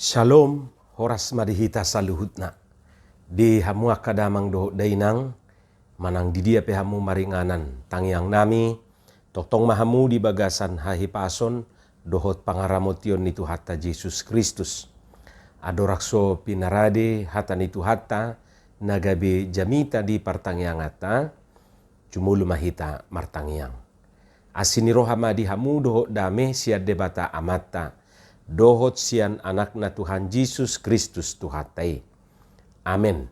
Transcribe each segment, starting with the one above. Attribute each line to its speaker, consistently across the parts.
Speaker 1: Shalom, horas madihita saluhutna. Di hamu akadamang doho dainang, manang di dia pehamu maringanan. Tangyang nami, totong mahamu di bagasan hahipason, dohot pangaramotion itu hatta Yesus Kristus. Adorakso pinarade hatan itu hatta, nagabe jamita di partangyangata, cumulu mahita martangyang. Asinirohama di hamu doho dame siad debata amata, dohot sian anakna Tuhan Yesus Kristus Tuhatai. Amen.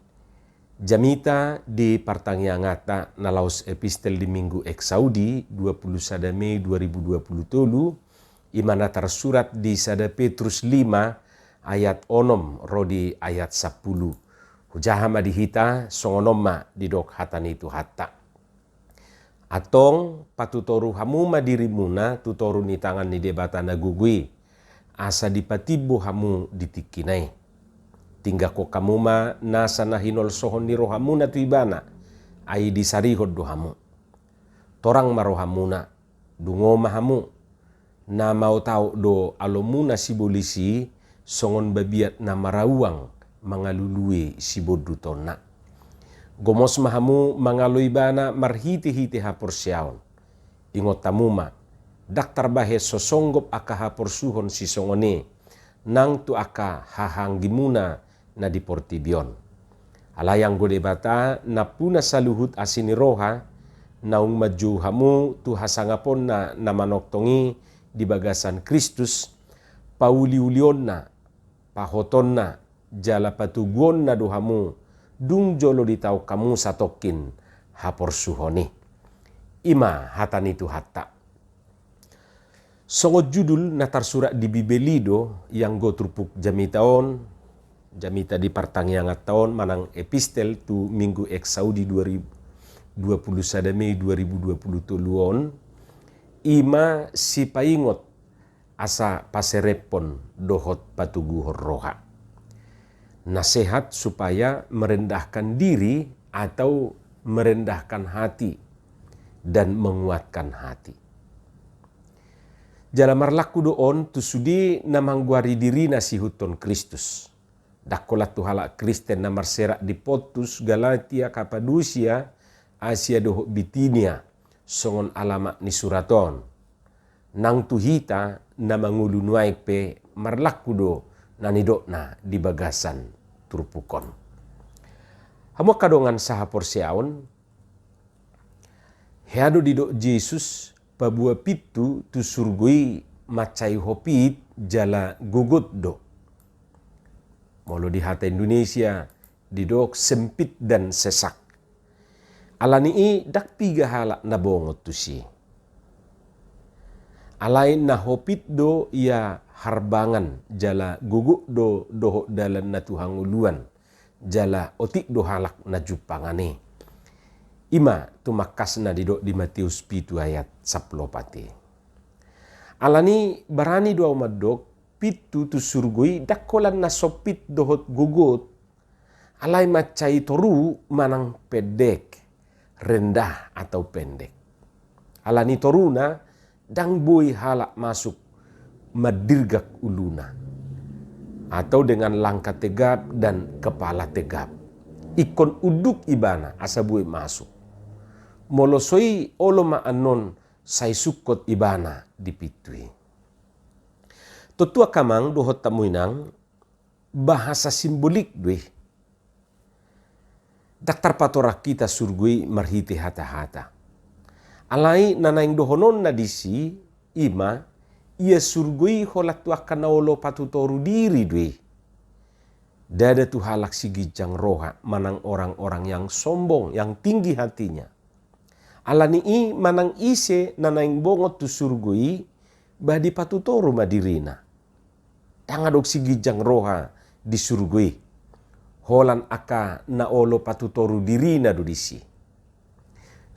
Speaker 1: Jamita di partangyangata nalaus epistel di minggu Eksaudi 21 Mei 2020 imana tersurat di sada Petrus 5 ayat 6 rodi ayat 10. Hujahama dihita songonoma di dok hatani itu hatta. Atong patutoru hamu madirimuna tutoru ni tangan ni debata nagugui. Asa dipatibo hamu ditikinai. Tingga ko kamuma nasa nahinol sohon ni rohamu na tuibana. Ay disarihod do hamu. Torang marohamuna. Dungo mahamu. Na mau tau do alomuna si bolisi. Songon babiat na marawang mangalului si bodutona. Gomos mahamu mangaloibana marhiti-hiti hapor siaon. Ingot tamuma. Daktar bahe sosonggop aka hapor suhon si songone. Nang tu aka hahanggimuna na di portibion. Alayang gode bata na puna saluhut asini roha. Naung maju hamu tu hasangapon na namanoktongi di bagasan Kristus. Pauliulion na, pahoton na, jala patuguon na dohamu. Dung jolo ditau kamu satokin hapor suhoni. Ima hatan itu hatta. Songo judul na tersurat di Bibelido yang go trupuk jamitaon. Jamita di partangyangat taon manang epistel tu minggu Eksaudi 21 Mei 2020 tuluon. Ima si paingot asa paserepon dohot patuguhor roha. Nasihat supaya merendahkan diri atau merendahkan hati dan menguatkan hati. Jalamar laku doon tu sudi namangguari diri nasihuton Kristus. Dakolat tu halak Kristen namar serak di Pontus, Galatia, Kapadusia, Asia doho Bitinia, songon alamak ni suraton. Nang tuhita namangulunuai pe marlaku do nanidokna di bagasan turpukon. Hamu kadongan saha porsiaon, heado didok Yesus pabua pitu tu surgui macai hopit jala gugut do. Molo di hata Indonesia didok sempit dan sesak. Alani i dak tiga halak na bongot tu si. Alain na hopit do ia harbangan jala guguk do doho dalan na tuhang uluan jala otik do halak na jupangane. Ima tumakas na didok di Matius 7 ayat 10. Alani barani do umadok pitu tu surgui dakolan na sopit dohot gugut alai macai toru manang pedek rendah atau pendek. Alani toruna dang boy halak masuk madirgak uluna atau dengan langkah tegap dan kepala tegap. Ikon uduk ibana asabui masuk. Molosoi oloma anon say sukot ibana dipitui. Totua kamang dohot tamuinang bahasa simbolik dui. Daktar patorak kita surgui marhiti hata-hata. Alai nanaing dohonon na disi ima ia surgui holat tu akan naolo patutoru diri dui. Dada tu halak sigijang roha manang orang-orang yang sombong, yang tinggi hatinya. Alani i manang ise nanaing bongot tu surgui badi patutoru madirina. Tangadok sigijang roha di surgui. Holan aka naolo patutoru dirina do disi.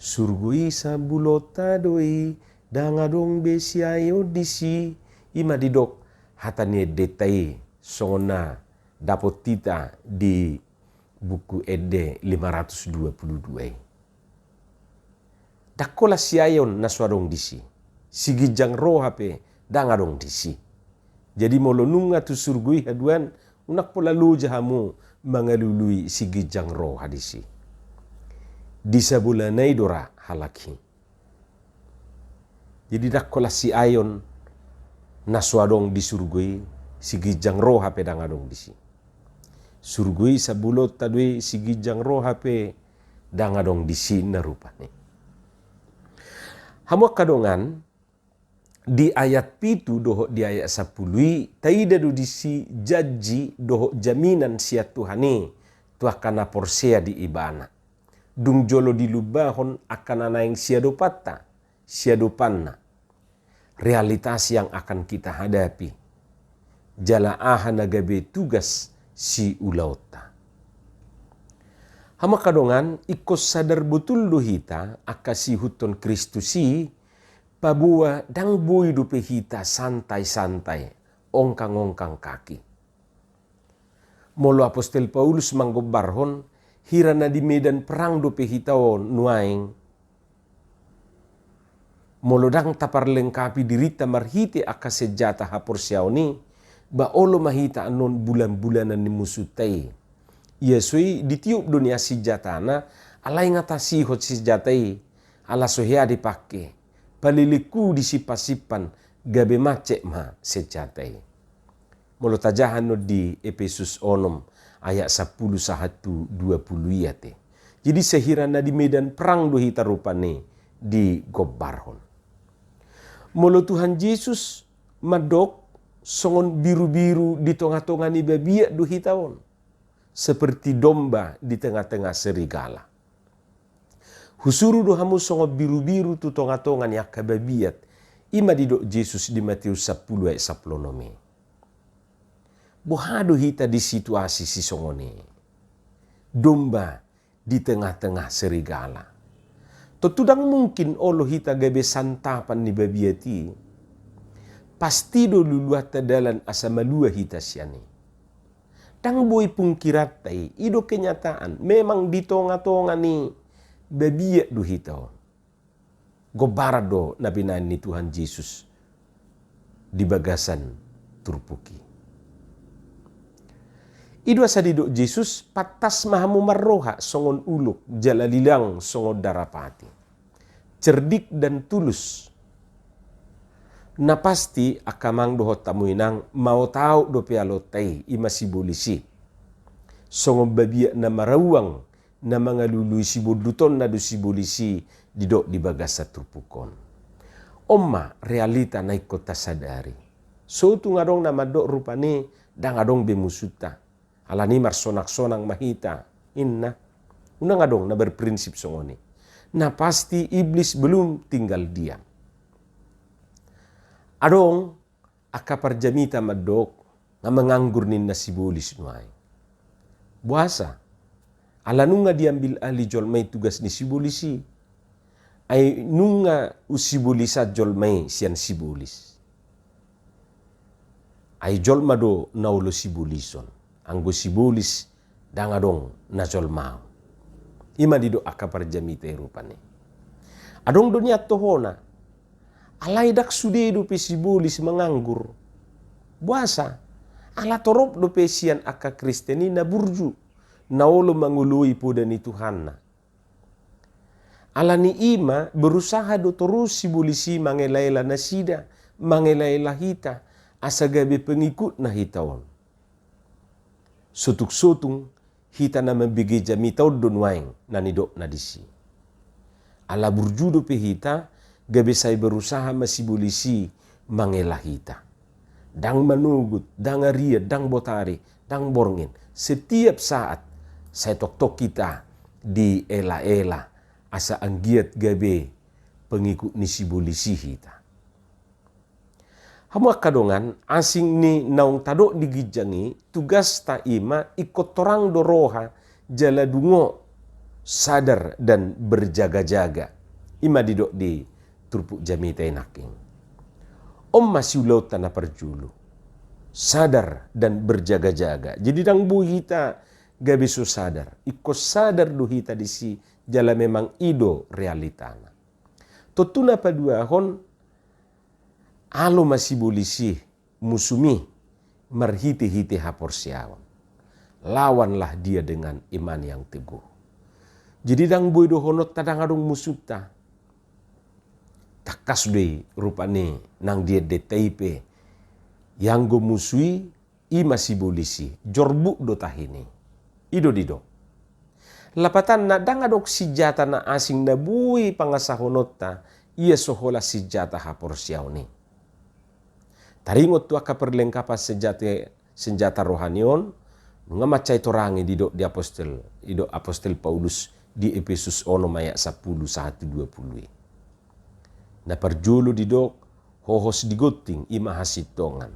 Speaker 1: Surgui sabulota doi dangadong besiayo disi ima didok hatane detai sona dapot tita di buku ede 522. Dakola siayon na swadong disi. Sigijang roha pe dangadong disi. Jadi molonunga tu surgui haduan unak pola lu jahamu mengalului sigi jangro hadisi. Disa bulanai dora halaki. Jadi dak kola si ayon naswadong di surgui sigi jangro hape dangadong disi. Surgui sabulot tadui sigi jangro hape dangadong disi narupane. Hamuak kadongan di ayat pitu doho di ayat 10 taida do disi janji doho jaminan sia Tuhani tuakana porsea di ibana. Dung jolo di lubahon akan anaing sia dopata, sia dopanna. Realitas yang akan kita hadapi. Jala ahana gabe tugas si ulauta. Hama kadongan ikos sadar betul dohita akasi huton Kristusi pabua dang bui dupe hita santai-santai, ongkang-ongkang kaki. Molo Apostel Paulus manggobarhon, hirana di medan perang dupe hitaon nuaing. Molo dang tapar lengkapi dirita marhiti aka sejata hapor siaoni, ba olo mahita anon bulan-bulanan ni musutai. Yesui ditiup dunia sijatana, alai ngatasi hot sijatai, ala sohea dipake. Paliliku disipa-sipan gabe macek ma sejatai. Molo tajahan no di Efesus 6 ayat 10-1-20 yate. Jadi sehirana di medan perang dohi tarupane di gobarhon. Molo Tuhan Yesus madok songon biru-biru di tengah-tengah ni babiak dohi taon. Seperti domba di tengah-tengah serigala. Husuru dohamu songo biru-biru tu tonga-tongan yang kababiat. Ima didok Yesus di Matius 10 ayat 10 nome. Bohado hita di situasi si songone. Domba di tengah-tengah serigala. Tutudang mungkin olo hita gabe santapan ni babiati. Pasti do luluat dalan asa malua hita siani. Dang boy pungkiratai, ido kenyataan. Memang di tonga-tonga ni babiak do hitao. Gobarado nabinan ni Tuhan Yesus di bagasan turpuki. Idu asa didok Yesus patas mahamu marroha songon uluk jalalilang songon darapati. Cerdik dan tulus. Na pasti akamang doho tamuinang mau tahu do pialotai ima sibolisi. Songon babiak na marawang na mga lului sibuduton na do sibolisi didok di bagasa turpukon. Oma realita na ikota sadari. So tu ngadong na madok rupane da ngadong bemusuta. Alani marsonak-sonang mahita. Inna. Una ngadong na berprinsip songoni. Na pasti iblis belum tinggal diam. Adong akaparjamita madok na menganggur nin na sibolis nuay. Buasa. Ala nunga diambil ahli jolmai tugas ni sibolisi. Ay nunga usibolisa jolmai sian sibolis. Ay jolma do naulo sibolison. Anggo sibolis dangadong na jolmao. Ima dido akaparjamita rupane. Adong dunia tohona. Alay dak sude do pe sibolis menganggur. Buasa. Ala torop do pe sian aka kristeni na burju. Naolo mangului po dan Tuhanna. Alani ima berusaha do terus sibolisi mangelaila nasida, mangelaila hita, asagabe pengikut na hitawan. Sotuk-sotung hita na mabigi jamitaw donwaing nanidok na disi. Ala burjudo pe hita, gabe say berusaha masibolisi mangela hita. Dang manugut, dang aria, dang botari, dang borngin. Setiap saat saya tok-tok kita di ela-ela asa anggiat gabe pengikut ni sibolisi hita. Hamu kadongan asing ni naung tadok digijangi tugas ta ima ikut torang doroha jala dungo sadar dan berjaga-jaga. Ima didok di turpuk jamita enaking. Om masih ulau tanah perjulu. Sadar dan berjaga-jaga. Jadi dang bu hita gabe so sadar. Ikut sadar do hita disi jala memang ido realitana. Totuna padua hon alo masih bolisi musumi marhiti-hiti haporsiawan. Lawanlah dia dengan iman yang teguh. Jadi dang boy dohonot tadang adong musuta. Takas deh rupane nang dia detaipe. Yang go musui ima si bolisi. Jorbu do tahini. Ido dido. Lapatan na dang adok sijata na asing na bui pangasahonota. Ia sohola sijata haporsiaw ni. Taringot tu aka perlengkapan senjata rohanion. Nga macay torangi di apostol Paulus di Efesus 1 ayat 10-1-20. Na perjulu didok hohos digoting ima hasitongan.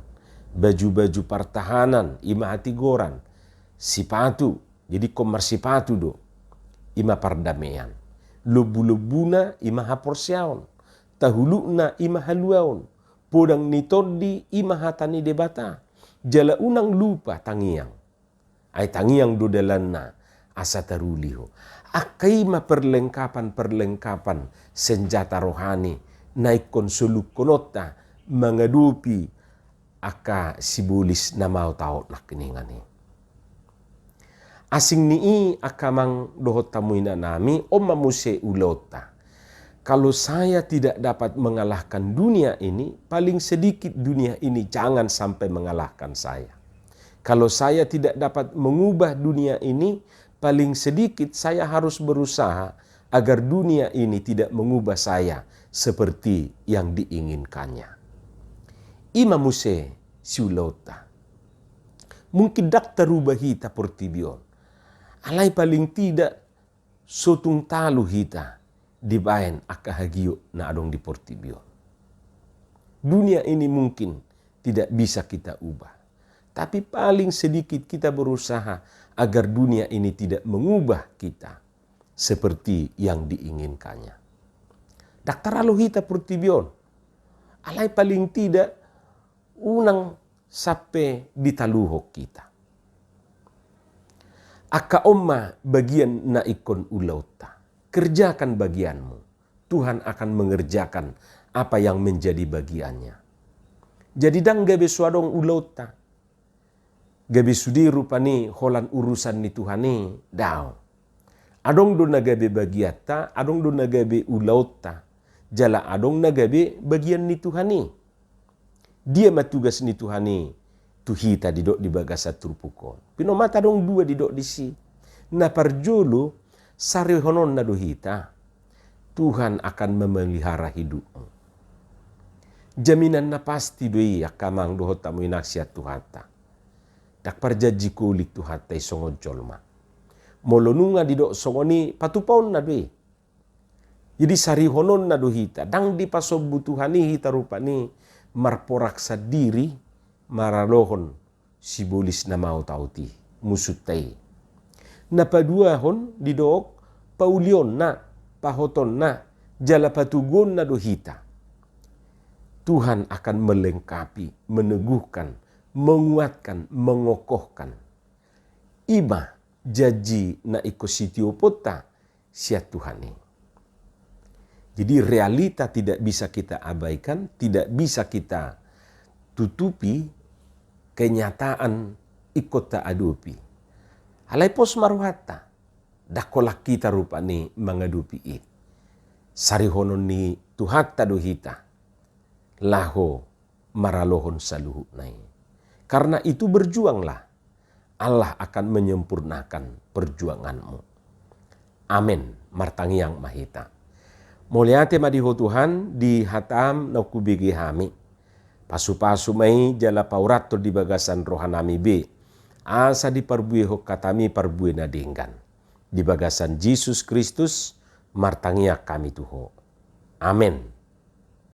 Speaker 1: Baju-baju pertahanan ima hatigoran. Sipatu jadi komar sipatu do ima pardamaian. Lobu-lobuna ima haporsiaon. Tahuluna ima haluaon. Podang nitodi ima hatani debata. Jala unang lupa tangiang. Ay tangiang do dalanna asa taruliho. Akaima perlengkapan senjata rohani naikon suluk konota mengadupi aka sibulis na mau taot nak keningani. Asing nii akamang dohot tamuina nami oma muse ulota. Kalau saya tidak dapat mengalahkan dunia ini, paling sedikit dunia ini jangan sampai mengalahkan saya. Kalau saya tidak dapat mengubah dunia ini, paling sedikit saya harus berusaha agar dunia ini tidak mengubah saya seperti yang diinginkannya. Ima muse siulota. Mungkin dak terubah hita portibion. Alai paling tidak sotung talu hita dibayan akahagio na adong di portibion. Dunia ini mungkin tidak bisa kita ubah. Tapi paling sedikit kita berusaha agar dunia ini tidak mengubah kita seperti yang diinginkannya. Daktar alohita portibion. Alai paling tidak unang sampai ditaluhok kita. Aka omma bagian na ikon ulauta. Kerjakan bagianmu. Tuhan akan mengerjakan apa yang menjadi bagiannya. Jadi dang gabe suadong ulauta. Gabe sudi rupani holan urusan ni Tuhani dao. Adong do nagabe bagiata, adong do nagabe ulauta. Jala adong nagabe bagian ni Tuhani. Dia matugas ni Tuhani. Tuhita didok di bagasa turpukon. Pinomata dong dua didok di si. Na parjolo sari honon na dohita. Tuhan akan memelihara hidupmu. Jaminan na pasti doi akamang dohot tamu inaksiat Tuhata. Dak parjaji kulik Tuhata isongod jolma. Molonunga didok songoni patupaon na doi. Jadi sari honon na dohita. Dang di pasobu Tuhani hita rupani marporak sa diri maralohon sibulis na mau tauti musutai. Napaduahon didok paulion na pahoton na jala patugon na dohita. Tuhan akan melengkapi, meneguhkan, menguatkan, mengokohkan. Ima jaji na ikositio pota siat Tuhani. Jadi realita tidak bisa kita abaikan, tidak bisa kita tutupi, kenyataan ikut taadupi. Halai pos maruhata, dakolak kita rupani mengadupi i. Sarihonon ni Tuhata dohita, laho maralohon saluhu nai. Karena itu berjuanglah, Allah akan menyempurnakan perjuanganmu. Amin, martangiang mahita. Muliate madiho Tuhan di hatam na kubigi hami. Pasu-pasu mai jala paurato di bagasan rohanami be. Asa di parbueho katami parbue na denggan. Di bagasan Jesus Kristus martangia kami tuho. Amin.